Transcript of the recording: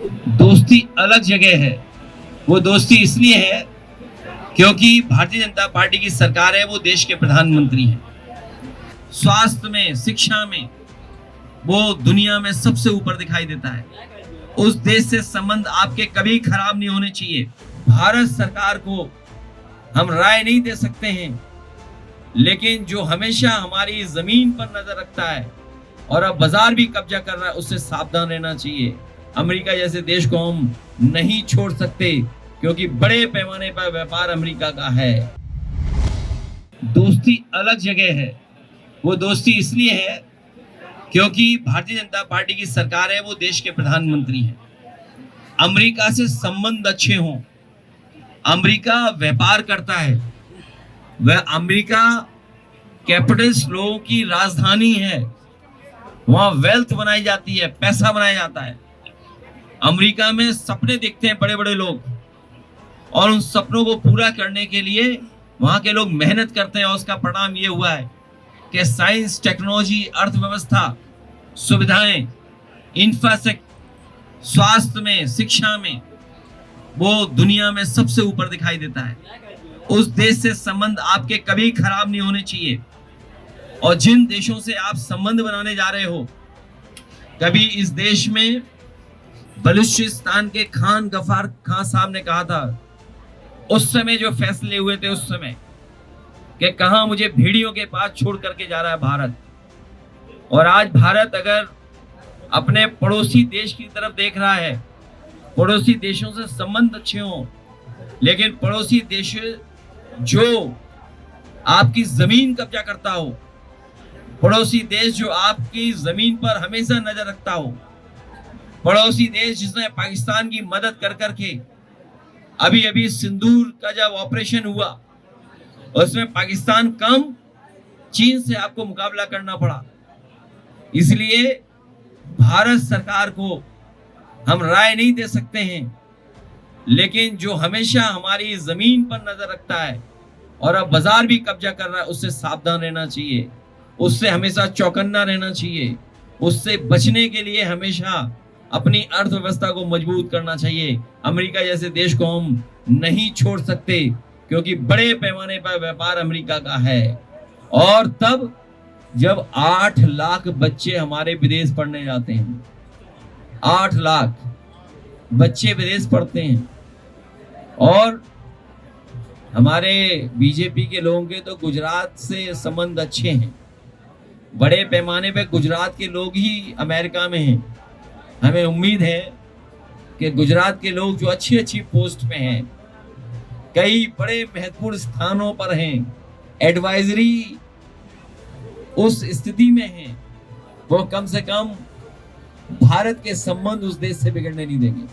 दोस्ती अलग जगह है। वो दोस्ती इसलिए है क्योंकि भारतीय जनता पार्टी की सरकार है, वो देश के प्रधानमंत्री हैं। स्वास्थ्य में, शिक्षा में वो दुनिया में सबसे ऊपर दिखाई देता है। उस देश से संबंध आपके कभी खराब नहीं होने चाहिए। भारत सरकार को हम राय नहीं दे सकते हैं, लेकिन जो हमेशा हमारी जमीन पर नजर रखता है और अब बाजार भी कब्जा कर रहा है, उससे सावधान रहना चाहिए। अमेरिका जैसे देश को हम नहीं छोड़ सकते, क्योंकि बड़े पैमाने पर व्यापार अमेरिका का है। दोस्ती अलग जगह है। वो दोस्ती इसलिए है क्योंकि भारतीय जनता पार्टी की सरकार है, वो देश के प्रधानमंत्री हैं। अमेरिका से संबंध अच्छे हों। अमेरिका व्यापार करता है। वह अमेरिका कैपिटलिस्ट लोगों की राजधानी है। वहां वेल्थ बनाई जाती है, पैसा बनाया जाता है। अमेरिका में सपने देखते हैं बड़े बड़े लोग, और उन सपनों को पूरा करने के लिए वहां के लोग मेहनत करते हैं। और उसका परिणाम ये हुआ है कि साइंस, टेक्नोलॉजी, अर्थव्यवस्था, सुविधाएं, इंफ्रास्ट्रक्चर, स्वास्थ्य में, शिक्षा में वो दुनिया में सबसे ऊपर दिखाई देता है। उस देश से संबंध आपके कभी खराब नहीं होने चाहिए। और जिन देशों से आप संबंध बनाने जा रहे हो, कभी इस देश में बलूचिस्तान के खान गफार खान साहब ने कहा था, उस समय जो फैसले हुए थे उस समय, कि कहां मुझे भेड़ियों के पास छोड़ करके जा रहा है भारत। और आज भारत अगर अपने पड़ोसी देश की तरफ देख रहा है, पड़ोसी देशों से संबंध अच्छे हों, लेकिन पड़ोसी देश जो आपकी जमीन कब्जा करता हो, पड़ोसी देश जो आपकी जमीन पर हमेशा नजर रखता हो, पड़ोसी देश जिसने पाकिस्तान की मदद कर करके अभी अभी सिंदूर का जब ऑपरेशन हुआ, उसमें पाकिस्तान कम, चीन से आपको मुकाबला करना पड़ा। इसलिए भारत सरकार को हम राय नहीं दे सकते हैं, लेकिन जो हमेशा हमारी जमीन पर नजर रखता है और अब बाजार भी कब्जा कर रहा है, उससे सावधान रहना चाहिए। उससे हमेशा चौकन्ना रहना चाहिए। उससे बचने के लिए हमेशा अपनी अर्थव्यवस्था को मजबूत करना चाहिए। अमेरिका जैसे देश को हम नहीं छोड़ सकते, क्योंकि बड़े पैमाने पर व्यापार अमेरिका का है। और तब जब 8 लाख बच्चे हमारे विदेश पढ़ने जाते हैं, 8 लाख बच्चे विदेश पढ़ते हैं, और हमारे बीजेपी के लोगों के तो गुजरात से संबंध अच्छे हैं। बड़े पैमाने पे गुजरात के लोग ही अमेरिका में हैं। हमें उम्मीद है कि गुजरात के लोग जो अच्छी अच्छी पोस्ट पे हैं, कई बड़े महत्वपूर्ण स्थानों पर हैं, एडवाइजरी उस स्थिति में हैं, वो कम से कम भारत के संबंध उस देश से बिगड़ने नहीं देंगे।